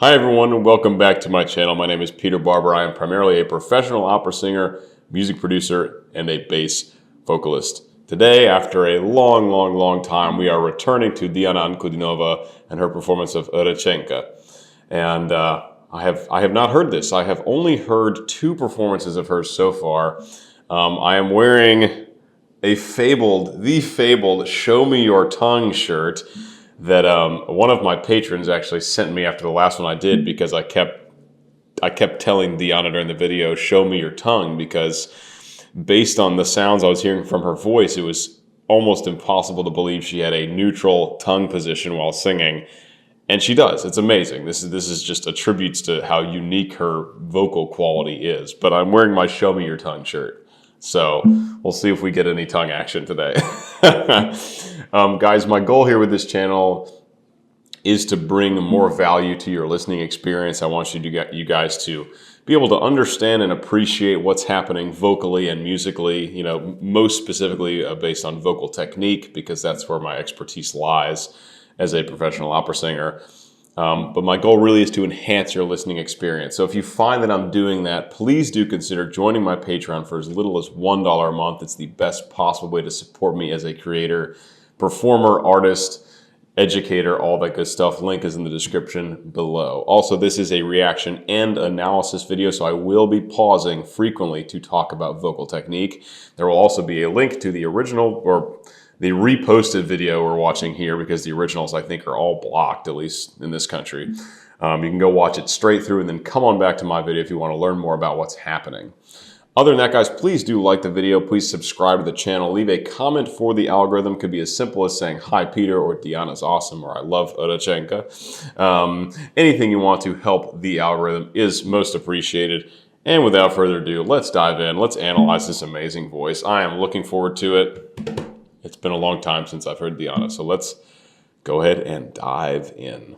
Hi everyone, and welcome back to my channel. My name is Peter Barber. I am primarily a professional opera singer, music producer, and a bass vocalist. Today, after a long time, we are returning to DianaAnkudinova and her performance of Rechenka. And I have not heard this. I have only heard two performances of hers so far. I am wearing the fabled Show Me Your Tongue shirt that one of my patrons actually sent me after the last one I did, because I kept telling Diana during the video, show me your tongue, because based on the sounds I was hearing from her voice, it was almost impossible to believe she had a neutral tongue position while singing. And she does. It's amazing. This is just attributes to how unique her vocal quality is. But I'm wearing my Show Me Your Tongue shirt. So we'll see if we get any tongue action today. Guys, my goal here with this channel is to bring more value to your listening experience. I want you guys to be able to understand and appreciate what's happening vocally and musically, you know, most specifically based on vocal technique, because that's where my expertise lies as a professional opera singer. But my goal really is to enhance your listening experience. So if you find that I'm doing that, please do consider joining my Patreon for as little as $1 a month. It's the best possible way to support me as a creator, performer, artist, educator, all that good stuff. Link is in the description below. Also, this is a reaction and analysis video, so I will be pausing frequently to talk about vocal technique. There will also be a link to the original, or the reposted video we're watching here, because the originals, I think, are all blocked, at least in this country. You can go watch it straight through and then come on back to my video if you want to learn more about what's happening. Other than that, guys, please do like the video. Please subscribe to the channel. Leave a comment for the algorithm. Could be as simple as saying, hi, Peter, or Diana's awesome, or I love Rechenka. Anything you want to help the algorithm is most appreciated. And without further ado, let's dive in. Let's analyze this amazing voice. I am looking forward to it. It's been a long time since I've heard Diana, so let's go ahead and dive in.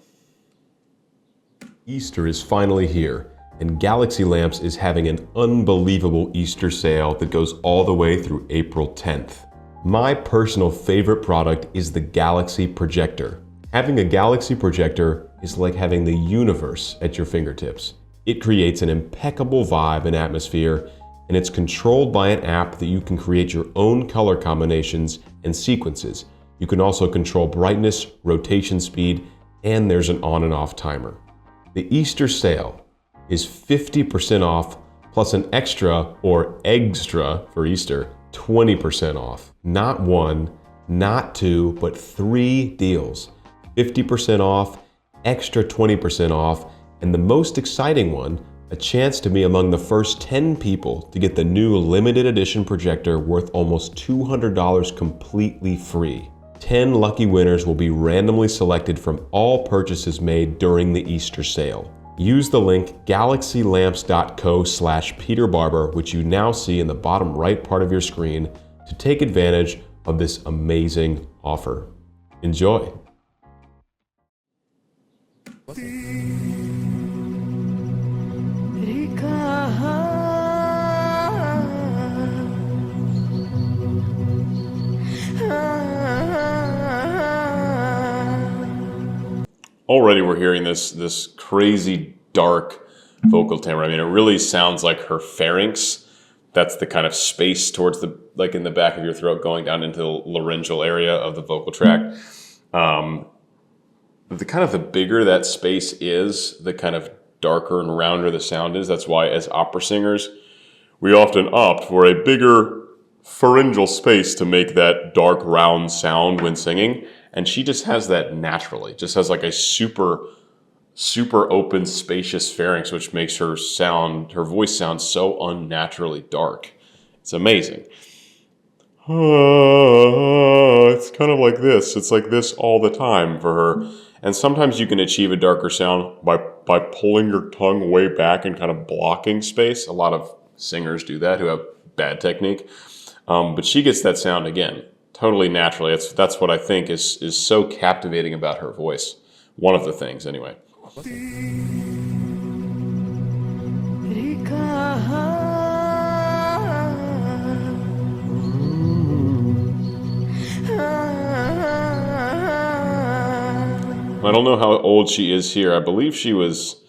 Easter is finally here, and Galaxy Lamps is having an unbelievable Easter sale that goes all the way through April 10th. My personal favorite product is the Galaxy Projector. Having a Galaxy Projector is like having the universe at your fingertips. It creates an impeccable vibe and atmosphere, and it's controlled by an app that you can create your own color combinations and sequences. You can also control brightness, rotation speed, and there's an on and off timer. The Easter sale is 50% off, plus an extra, or extra for Easter, 20% off. Not one, not two, but 3 deals. 50% off, extra 20% off, and the most exciting one, a chance to be among the first 10 people to get the new limited edition projector worth almost $200 completely free. 10 lucky winners will be randomly selected from all purchases made during the Easter sale. Use the link galaxylamps.co/peterbarber, which you now see in the bottom right part of your screen, to take advantage of this amazing offer. Enjoy. Already we're hearing this crazy dark vocal timbre. I mean, it really sounds like her pharynx. That's the kind of space towards the, like in the back of your throat, going down into the laryngeal area of the vocal tract. The bigger that space is, the kind of darker and rounder the sound is. That's why as opera singers, we often opt for a bigger pharyngeal space to make that dark round sound when singing. And she just has that naturally, just has like a super open, spacious pharynx, which makes her voice sound so unnaturally dark. It's amazing. It's kind of like this. It's like this all the time for her. And sometimes you can achieve a darker sound by pulling your tongue way back and kind of blocking space. A lot of singers do that who have bad technique. But she gets that sound again, totally naturally. That's what I think is so captivating about her voice. One of the things, anyway. don't know how old she is here. I believe she was,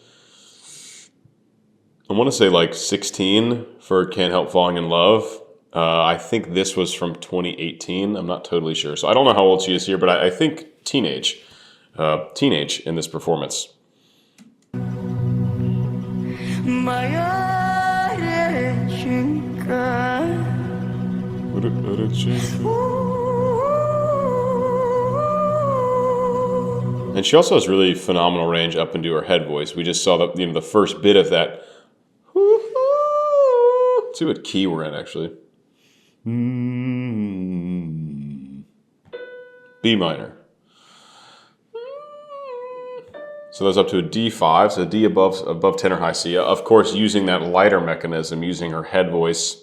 I want to say like 16 for Can't Help Falling in Love. I think this was from 2018. I'm not totally sure. So I don't know how old she is here, but I think teenage in this performance. And she also has really phenomenal range up into her head voice. We just saw the first bit of that. Let's see what key we're in actually. B minor. So that's up to a D5, so D above tenor high C. Of course, using that lighter mechanism, using her head voice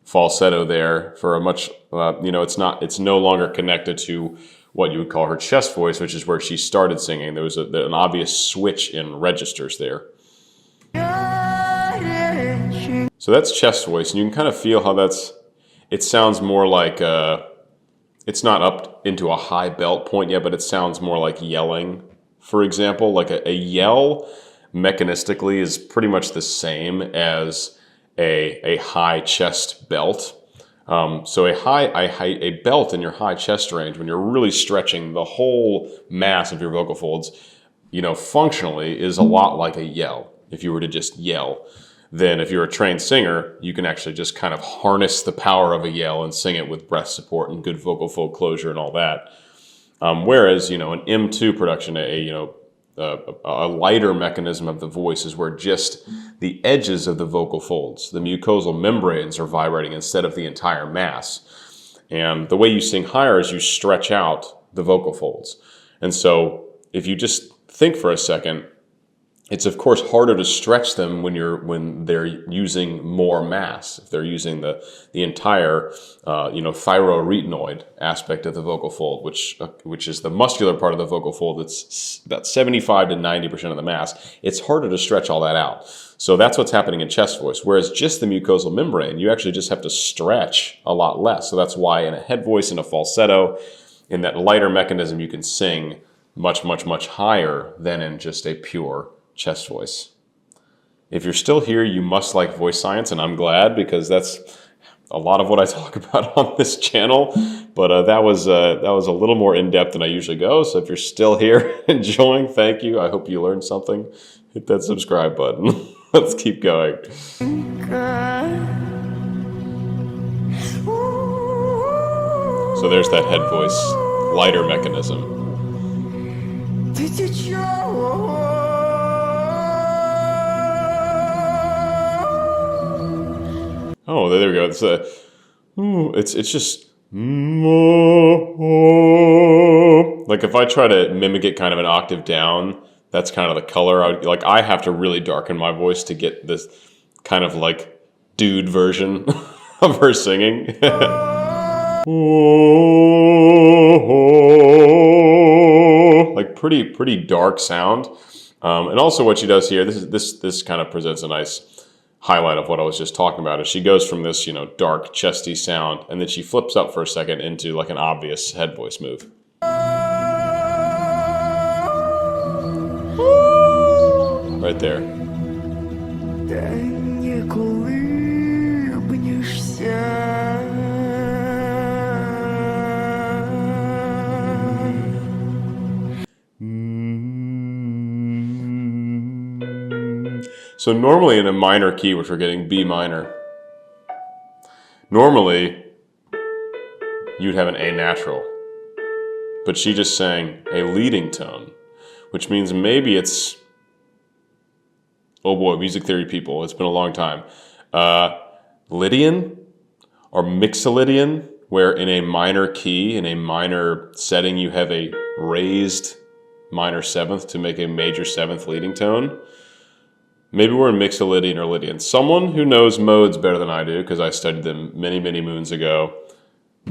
falsetto there for a much, it's no longer connected to what you would call her chest voice, which is where she started singing. There was an obvious switch in registers there. So that's chest voice, and you can kind of feel how it sounds more like, it's not up into a high belt point yet, but it sounds more like yelling. For example, like a yell mechanistically is pretty much the same as a high chest belt. So a belt in your high chest range, when you're really stretching the whole mass of your vocal folds, functionally is a lot like a yell. If you were to just yell, then if you're a trained singer, you can actually just kind of harness the power of a yell and sing it with breath support and good vocal fold closure and all that. Whereas, an M2 production, a lighter mechanism of the voice is where just the edges of the vocal folds, the mucosal membranes are vibrating instead of the entire mass. And the way you sing higher is you stretch out the vocal folds. And so if you just think for a second, it's of course harder to stretch them when they're using more mass. If they're using the entire thyroretinoid aspect of the vocal fold, which is the muscular part of the vocal fold, that's about 75 to 90% of the mass. It's harder to stretch all that out. So that's what's happening in chest voice. Whereas just the mucosal membrane, you actually just have to stretch a lot less. So that's why in a head voice and a falsetto, in that lighter mechanism, you can sing much, much, much higher than in just a pure chest voice. If you're still here, you must like voice science, and I'm glad, because that's a lot of what I talk about on this channel. But that was a little more in-depth than I usually go. So if you're still here enjoying, thank you. I hope you learned something. Hit that subscribe button. Let's keep going. So there's that head voice, lighter mechanism. Oh, there we go. It's just like if I try to mimic it kind of an octave down, that's kind of the color. I have to really darken my voice to get this kind of like dude version of her singing. Like pretty dark sound. And also what she does here, this kind of presents a nice highlight of what I was just talking about, is she goes from this, dark, chesty sound, and then she flips up for a second into like an obvious head voice move. Right there. So normally in a minor key, which we're getting B minor, normally you'd have an A natural, but she just sang a leading tone, which means maybe it's, oh boy, music theory people, it's been a long time, Lydian or Mixolydian, where in a minor key, in a minor setting, you have a raised minor seventh to make a major seventh leading tone. Maybe we're in Mixolydian or Lydian. Someone who knows modes better than I do, because I studied them many, many moons ago.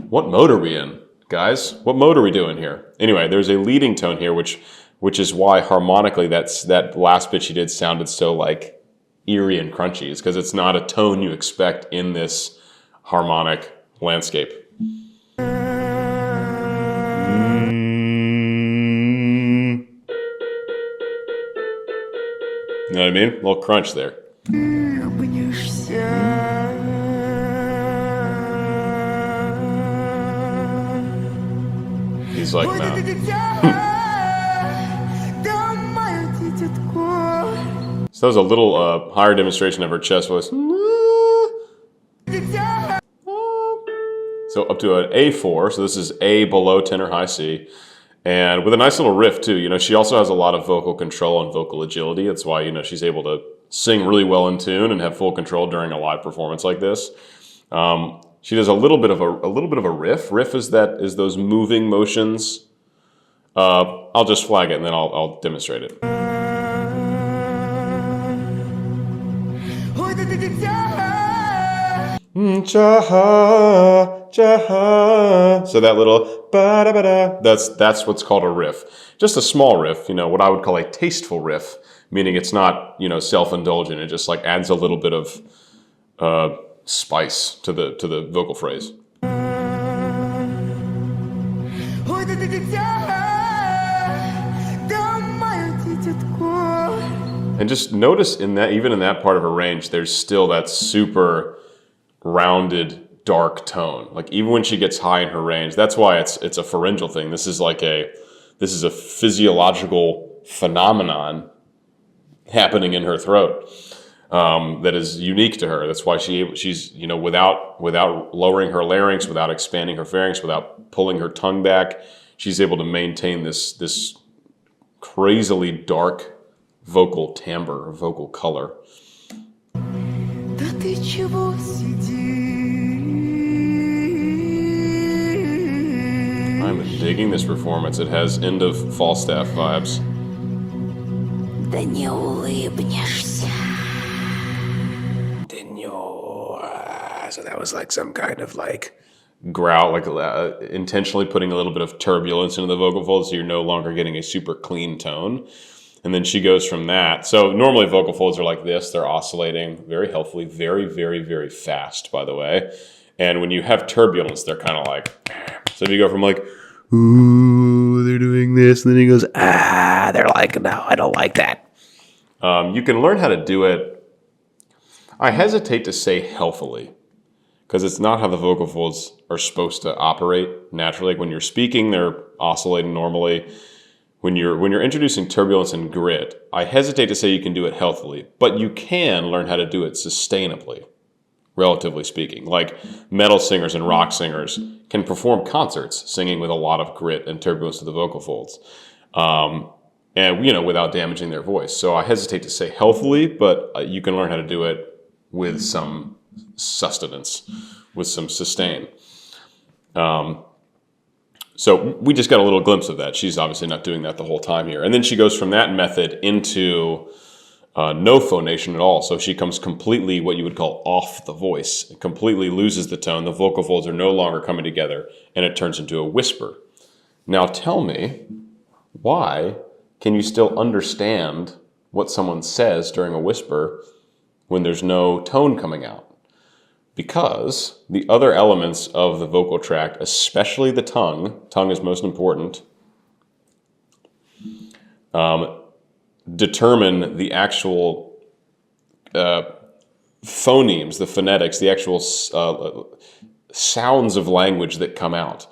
What mode are we in, guys? What mode are we doing here? Anyway, there's a leading tone here, which is why harmonically that last bit she did sounded so like eerie and crunchy. It's because it's not a tone you expect in this harmonic landscape. You know what I mean? A little crunch there. He's like, no. So that was a little higher demonstration of her chest voice. So up to an A4, so this is A below tenor high C, and with a nice little riff too. You know, she also has a lot of vocal control and vocal agility. That's why, you know, she's able to sing really well in tune and have full control during a live performance like this. She does a little bit of a riff. Riff is those moving motions. I'll just flag it and then I'll demonstrate it. So that little ba-da-ba-da, that's what's called a riff. Just a small riff, you know, what I would call a tasteful riff, meaning it's not, you know, self-indulgent. It just like adds a little bit of spice to the vocal phrase. And just notice even in that part of her range, there's still that super rounded, dark tone. Like even when she gets high in her range, that's why it's a pharyngeal thing. This is a physiological phenomenon happening in her throat that is unique to her. That's why she's you know, without lowering her larynx, without expanding her pharynx, without pulling her tongue back, she's able to maintain this crazily dark vocal timbre, vocal color. I'm digging this performance. It has end of Falstaff vibes. So that was like some kind of like growl, like intentionally putting a little bit of turbulence into the vocal folds, so you're no longer getting a super clean tone. And then she goes from that. So normally vocal folds are like this. They're oscillating very healthily, very, very, very fast, by the way. And when you have turbulence, they're kind of like, so if you go from like, ooh, they're doing this, and then he goes, they're like, no, I don't like that. You can learn how to do it. I hesitate to say healthily, because it's not how the vocal folds are supposed to operate naturally. Like when you're speaking, they're oscillating normally. When you're introducing turbulence and grit, I hesitate to say you can do it healthily, but you can learn how to do it sustainably, relatively speaking. Like metal singers and rock singers can perform concerts singing with a lot of grit and turbulence to the vocal folds, and you know, without damaging their voice. So I hesitate to say healthily, but you can learn how to do it with some sustenance, with some sustain. So we just got a little glimpse of that. She's obviously not doing that the whole time here. And then she goes from that method into no phonation at all. So she comes completely what you would call off the voice. It completely loses the tone. The vocal folds are no longer coming together, and it turns into a whisper. Now tell me, why can you still understand what someone says during a whisper when there's no tone coming out? Because the other elements of the vocal tract, especially the tongue is most important, determine the actual phonemes, the phonetics, the actual sounds of language that come out.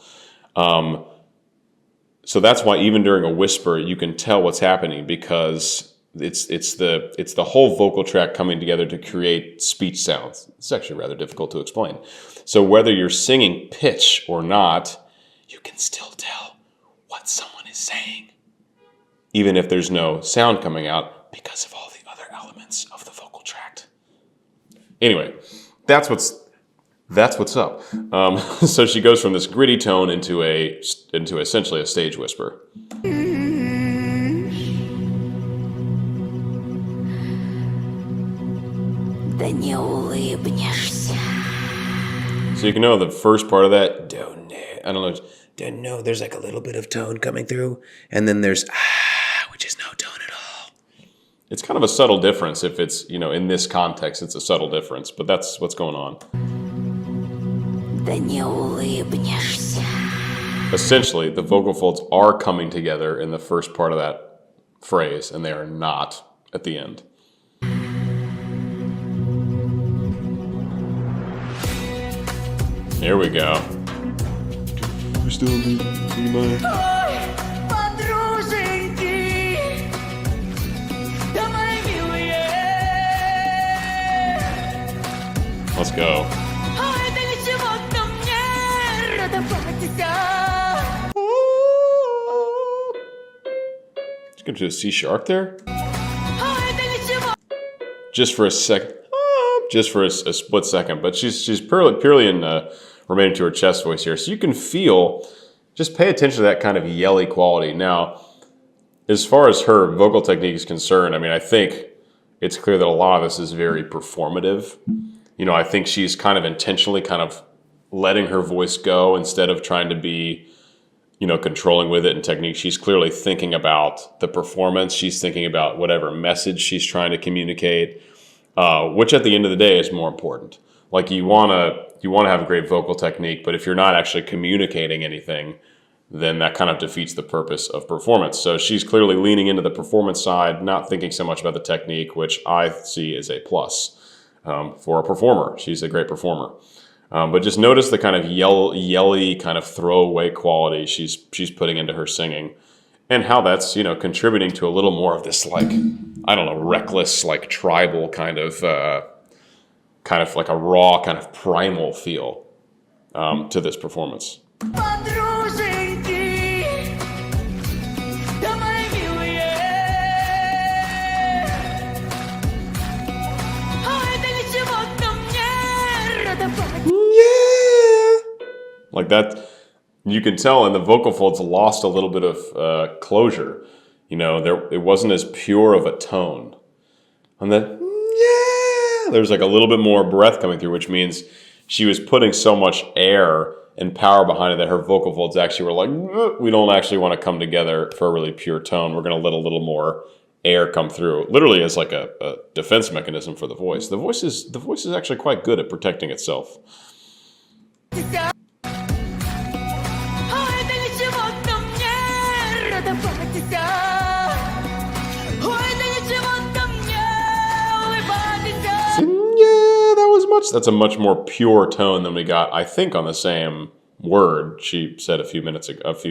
So that's why even during a whisper, you can tell what's happening, because it's the whole vocal tract coming together to create speech sounds. It's actually rather difficult to explain. So whether you're singing pitch or not, you can still tell what someone is saying, even if there's no sound coming out, because of all the other elements of the vocal tract. Anyway, that's what's up. So she goes from this gritty tone into essentially a stage whisper. So you can know the first part of that, don't know, there's like a little bit of tone coming through, and then there's which is no tone at all. It's kind of a subtle difference. If it's, you know, in this context, it's a subtle difference, but that's what's going on. Essentially, the vocal folds are coming together in the first part of that phrase, and they are not at the end. Here we go. We're still be mine. Let's go. Just going to do a C sharp there. Just for a second. Just for a split second. But she's purely in remaining to her chest voice here. So you can feel, just pay attention to that kind of yelly quality. Now, as far as her vocal technique is concerned, I mean, I think it's clear that a lot of this is very performative. You know, I think she's kind of intentionally kind of letting her voice go instead of trying to be, you know, controlling with it in technique. She's clearly thinking about the performance. She's thinking about whatever message she's trying to communicate, which at the end of the day is more important. Like you want to have a great vocal technique, but if you're not actually communicating anything, then that kind of defeats the purpose of performance. So she's clearly leaning into the performance side, not thinking so much about the technique, which I see as a plus. For a performer. She's a great performer. But just notice the kind of yelly kind of throwaway quality she's putting into her singing, and how that's, you know, contributing to a little more of this, like, I don't know, reckless, like tribal kind of like a raw kind of primal feel to this performance. Like that, you can tell, and the vocal folds lost a little bit of closure. You know, it wasn't as pure of a tone. On that, yeah, there's like a little bit more breath coming through, which means she was putting so much air and power behind it that her vocal folds actually were like, we don't actually want to come together for a really pure tone. We're going to let a little more air come through. Literally as like a defense mechanism for the voice. The voice is actually quite good at protecting itself. That's a much more pure tone than we got, I think, on the same word she said a few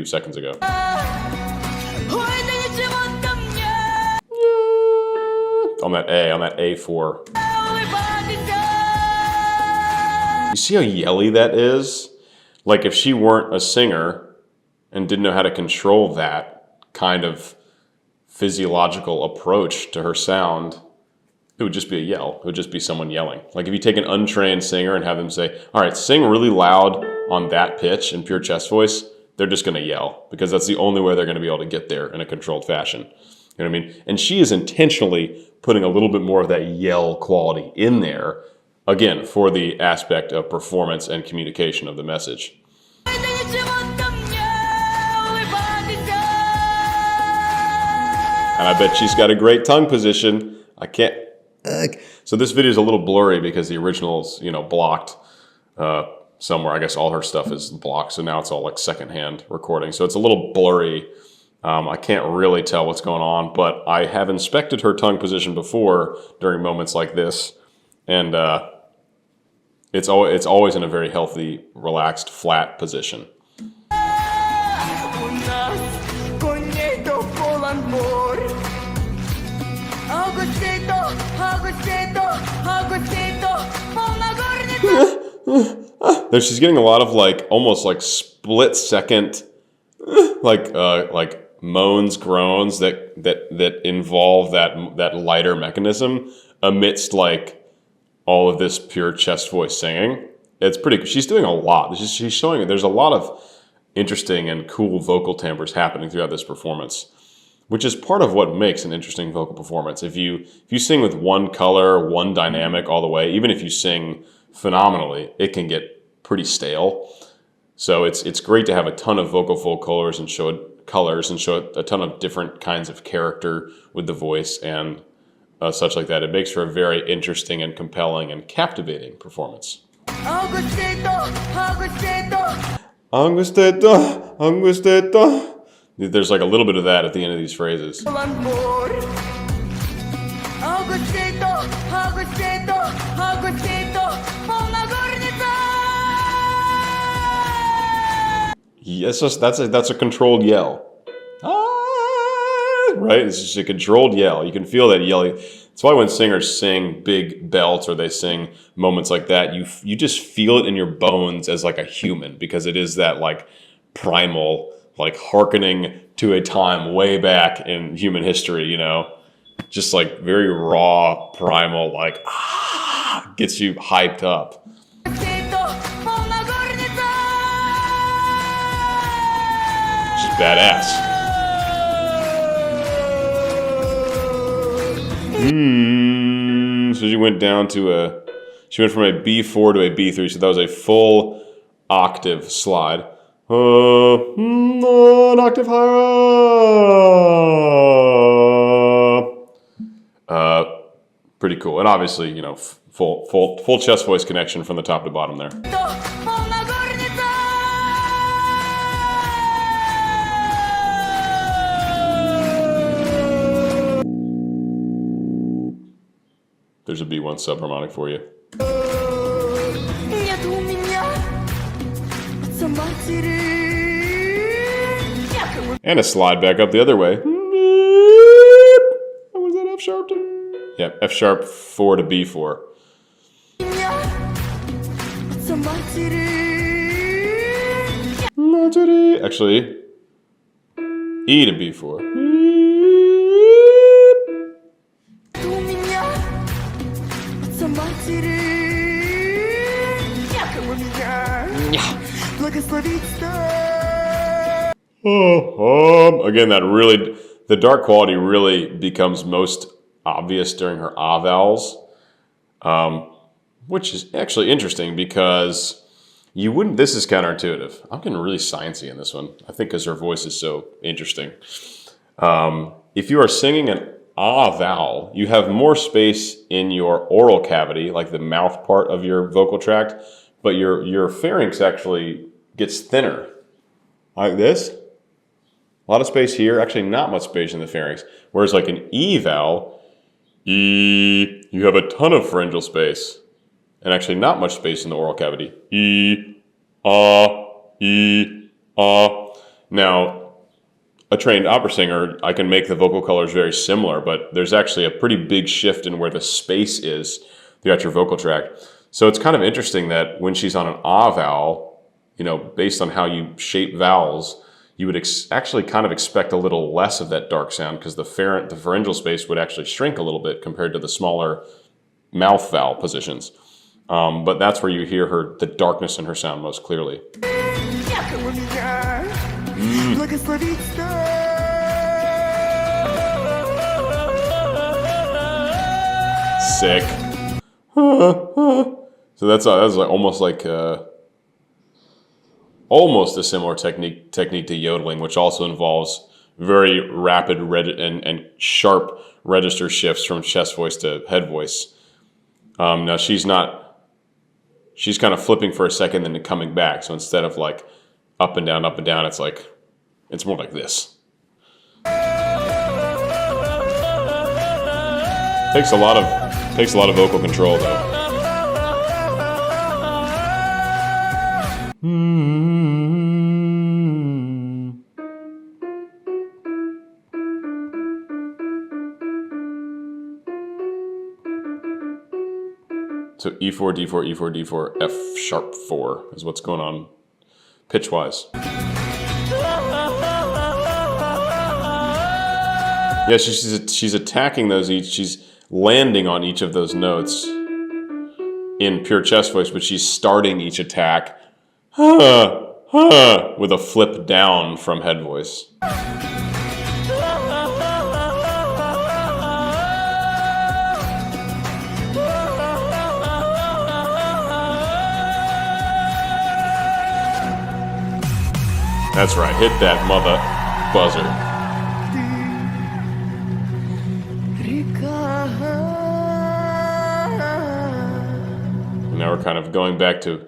seconds ago. On that A4. You see how yelly that is? Like if she weren't a singer and didn't know how to control that kind of physiological approach to her sound, it would just be a yell. It would just be someone yelling. Like if you take an untrained singer and have them say, all right, sing really loud on that pitch in pure chest voice, they're just going to yell because that's the only way they're going to be able to get there in a controlled fashion. You know what I mean? And she is intentionally putting a little bit more of that yell quality in there, again, for the aspect of performance and communication of the message. And I bet she's got a great tongue position. I can't. So this video is a little blurry because the original's, you know, blocked somewhere. I guess all her stuff is blocked, so now it's all like secondhand recording. So it's a little blurry. I can't really tell what's going on, but I have inspected her tongue position before during moments like this, and it's always in a very healthy, relaxed, flat position. There, she's getting a lot of like almost like split second, like moans, groans that involve that lighter mechanism amidst like all of this pure chest voice singing. It's pretty. She's doing a lot. She's showing. There's a lot of interesting and cool vocal timbres happening throughout this performance, which is part of what makes an interesting vocal performance. If you sing with one color, one dynamic all the way, even if you sing phenomenally, it can get pretty stale. So it's great to have a ton of vocal fold colors and show a ton of different kinds of character with the voice and such like that. It makes for a very interesting and compelling and captivating performance. Angustetto. There's like a little bit of that at the end of these phrases. Yes, that's a controlled yell. Ah, right? It's just a controlled yell. You can feel that yelling. That's why when singers sing big belts or they sing moments like that, you just feel it in your bones as like a human, because it is that like primal, like hearkening to a time way back in human history, you know, just like very raw, primal, like gets you hyped up. She's badass. So she went down to she went from a B4 to a B3, so that was a full octave slide. An octave higher. Pretty cool, and obviously, you know, full chest voice connection from the top to bottom there. There's a B1 subharmonic for you. And a slide back up the other way. What was that, F sharp to? Yeah, F sharp 4 to B4. Actually, E to B4. Again, the dark quality really becomes most obvious during her ah vowels, which is actually interesting because you wouldn't. This is counterintuitive. I'm getting really sciencey in this one, I think, because her voice is so interesting. If you are singing an ah vowel, you have more space in your oral cavity, like the mouth part of your vocal tract, but your pharynx actually gets thinner, like this. A lot of space here, actually not much space in the pharynx. Whereas like an E vowel, E, you have a ton of pharyngeal space, and actually not much space in the oral cavity. E, ah. Now, a trained opera singer, I can make the vocal colors very similar, but there's actually a pretty big shift in where the space is throughout your vocal tract. So it's kind of interesting that when she's on an ah vowel, you know, based on how you shape vowels, you would actually kind of expect a little less of that dark sound, because the pharyngeal space would actually shrink a little bit compared to the smaller mouth vowel positions. But that's where you hear the darkness in her sound most clearly. Sick. So that's like almost a similar technique to yodeling, which also involves very rapid and sharp register shifts from chest voice to head voice. Now she's kind of flipping for a second then coming back. So instead of like up and down, it's more like this. Takes a lot of vocal control though. So E4, D4, E4, D4, F sharp 4 is what's going on pitch-wise. Yeah, she's attacking those each. She's landing on each of those notes in pure chest voice, but she's starting each attack with a flip down from head voice. That's right, hit that mother buzzer. Now we're kind of going back to,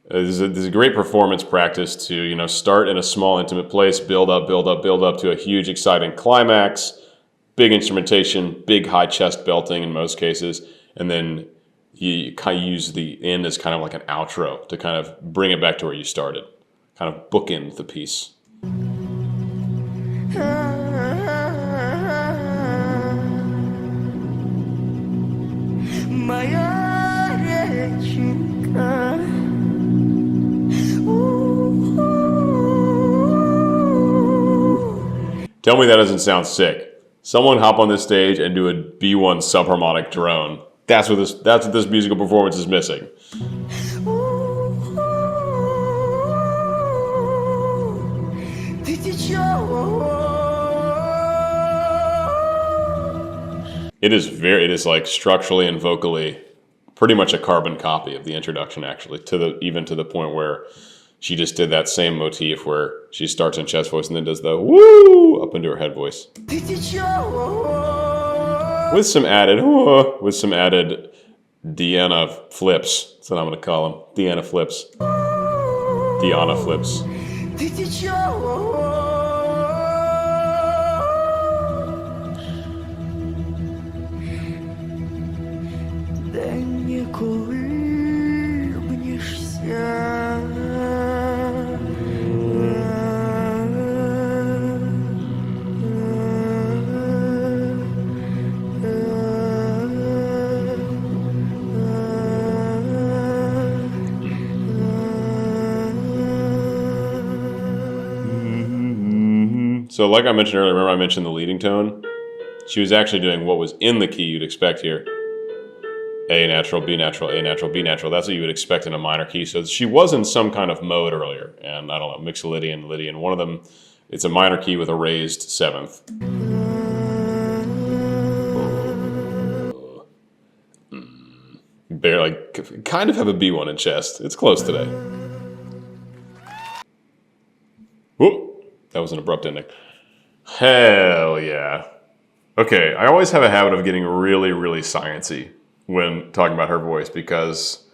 this is a great performance practice to, you know, start in a small intimate place, build up to a huge exciting climax, big instrumentation, big high chest belting in most cases, and then you kind of use the end as kind of like an outro to kind of bring it back to where you started. kind of bookend the piece. Моя реченька. Tell me that doesn't sound sick. Someone hop on this stage and do a B1 subharmonic drone. That's what this musical performance is missing. It is like structurally and vocally pretty much a carbon copy of the introduction, actually, even to the point where she just did that same motif where she starts in chest voice and then does the woo up into her head voice. With some added Diana flips. That's what I'm gonna call them. Diana flips. Diana flips. So like I mentioned earlier, remember I mentioned the leading tone? She was actually doing what was in the key you'd expect here. A natural, B natural, A natural, B natural. That's what you would expect in a minor key. So she was in some kind of mode earlier. And I don't know, Mixolydian, Lydian. One of them, it's a minor key with a raised seventh. Barely, kind of have a B1 in chest. It's close today. Whoop, that was an abrupt ending. Hell yeah. Okay, I always have a habit of getting really, really sciencey when talking about her voice because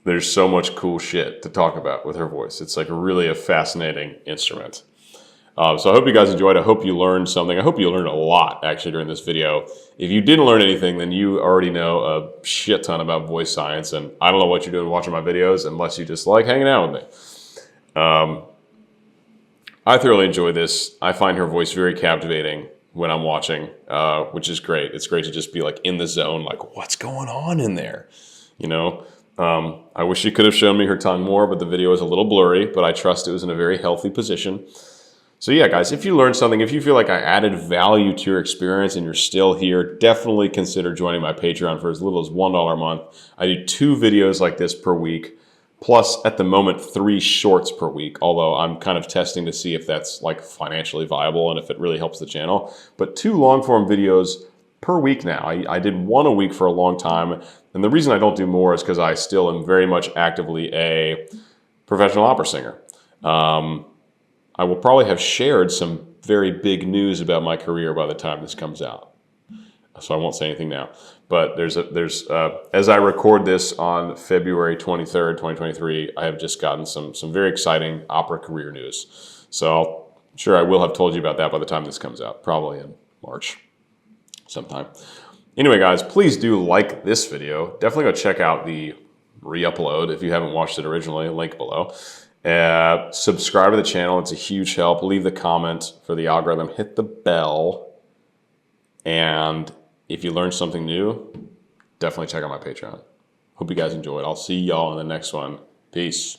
there's so much cool shit to talk about with her voice. It's like really a fascinating instrument. So I hope you guys enjoyed. I hope you learned something. I hope you learned a lot, actually, during this video. If you didn't learn anything, then you already know a shit ton about voice science, and I don't know what you're doing watching my videos unless you just like hanging out with me. I thoroughly enjoy this. I find her voice very captivating when I'm watching, which is great. It's great to just be like in the zone, like what's going on in there, you know? I wish you could have shown me her tongue more, but the video is a little blurry, but I trust it was in a very healthy position. So yeah, guys, if you learned something, if you feel like I added value to your experience and you're still here, definitely consider joining my Patreon for as little as $1 a month. I do 2 videos like this per week. Plus, at the moment, 3 shorts per week, although I'm kind of testing to see if that's like financially viable and if it really helps the channel. But 2 long-form videos per week now. I did 1 a week for a long time. And the reason I don't do more is because I still am very much actively a professional opera singer. I will probably have shared some very big news about my career by the time this comes out. So I won't say anything now. But as I record this on February 23rd, 2023, I have just gotten some very exciting opera career news. So I'm sure I will have told you about that by the time this comes out, probably in March sometime. Anyway, guys, please do like this video. Definitely go check out the re-upload if you haven't watched it originally, link below. Subscribe to the channel. It's a huge help. Leave the comment for the algorithm. Hit the bell. And if you learned something new, definitely check out my Patreon. Hope you guys enjoyed. I'll see y'all in the next one. Peace.